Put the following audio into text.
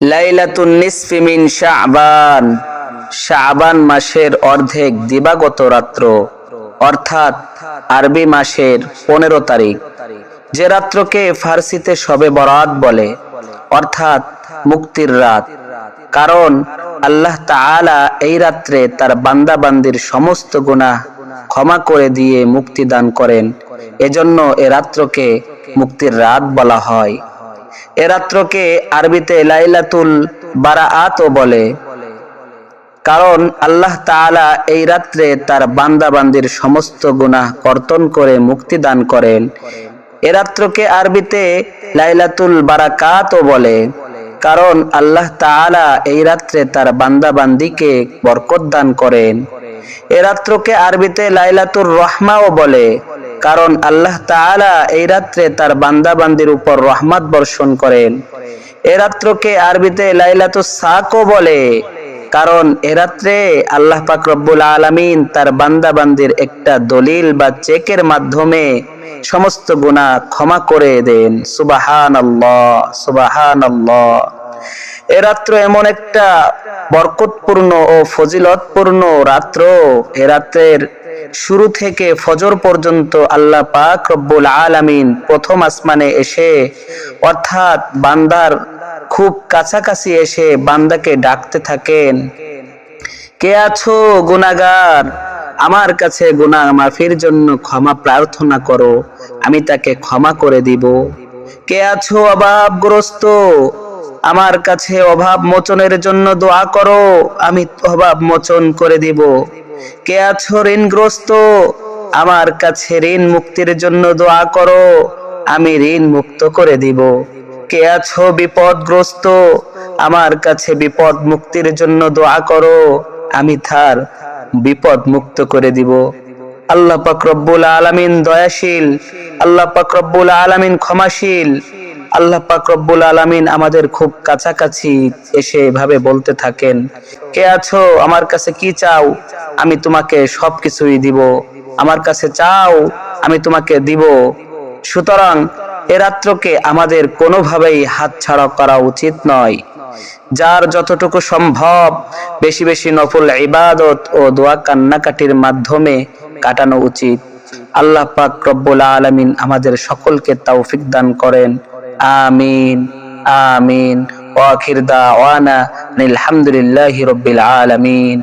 লাইলাতুন নিসফি মিন শাবান, শাবান মাসের অর্ধেক দিবাগত রাত্র, অর্থাৎ আরবি মাসের 15 তারিখ, যে রাত্রকে ফার্সিতে শবে বরাত বলে, অর্থাৎ মুক্তির রাত। কারণ আল্লাহ তাআলা এই রাত্রে তার বান্দাবান্দির সমস্ত গুনাহ ক্ষমা করে দিয়ে মুক্তি দান করেন। এজন্য এ রাত্রকে মুক্তির রাত বলা হয়। এ রাত্রকে আরবিতে লাইলাতুল বারাআতও বলে, কারণ আল্লাহ তাআলা এই রাত্রে তার বান্দাবান্দির সমস্ত গুনাহ কর্তন করে মুক্তি দান করেন। এ রাত্রকে আরবিতে লাইলাতুল বারাকাতও বলে, কারণ আল্লাহ তাআলা এই রাত্রে তার বান্দাবান্দিকে বরকত দান করেন। এ রাত্রকে আরবিতে লাইলাতুর রহমাও বলে, কারণ আল্লাহ তাআলা এই রাত্রে তার বান্দাবান্দির উপর রহমত বর্ষণ করেন। এ রাত্রকে আরবিতে লাইলাতুস সাকও বলে, কারণ এ রাত্রে আল্লাহ পাক রব্বুল আলামিন তার বান্দাবান্দির একটা দলিল বা চেকের মাধ্যমে সমস্ত গুনাহ ক্ষমা করে দেন। সুবহানাল্লাহ, সুবহানাল্লাহ। এ রাত্র এমন একটা বরকতপূর্ণ ও ফজিলতপূর্ণ রাত্র, এ রাতের শুরু থেকে ফজর পর্যন্ত আল্লাহ পাক রব্বুল আলামিন প্রথম আসমানে এসে, অর্থাৎ বান্দার খুব কাছাকাছি এসে বান্দাকে ডাকতে থাকেন, কে আছো গুনাহগার, আমার কাছে গুনাহ মাফির জন্য ক্ষমা প্রার্থনা করো, আমি তাকে ক্ষমা করে দিব। কে আছো অভাবগ্রস্ত, আমার কাছে অভাব মোচনের জন্য দোয়া করো, আমি অভাব মোচন করে দিব। কে আছো ঋণগ্রস্ত, আমার কাছে ঋণ মুক্তির জন্য দোয়া করো, আমি ঋণ মুক্ত করে দিব। কে আছো বিপদগ্রস্ত, আমার কাছে বিপদ মুক্তির জন্য দোয়া করো, আমি তার বিপদ মুক্ত করে দিব। আল্লাহ পাক রব্বুল আলামিন দয়াশীল, আল্লাহ পাক রব্বুল আলামিন ক্ষমাশীল। আল্লাহ পাক রব্বুল আলামিন আমাদের খুব কাছাকাছি এসে এভাবে বলতে থাকেন, কে আছো, আমার কাছে কি চাও, আমি তোমাকে সবকিছুই দিব, আমার কাছে চাও, আমি তোমাকে দিব। সুতরাং এ রাত্রকে আমাদের কোনোভাবেই হাতছাড়া করা উচিত নয়। যার যতটুকু সম্ভব বেশি বেশি নফল ইবাদত ও দোয়া কান্নাকাটির মাধ্যমে কাটানো উচিত। আল্লাহ পাক রব্বুল আলামিন আমাদের সকলকে তৌফিক দান করেন। আমিন, আমিন। ওয়া আখির দাওয়ানা আলহামদুলিল্লাহি রাব্বিল আলামিন।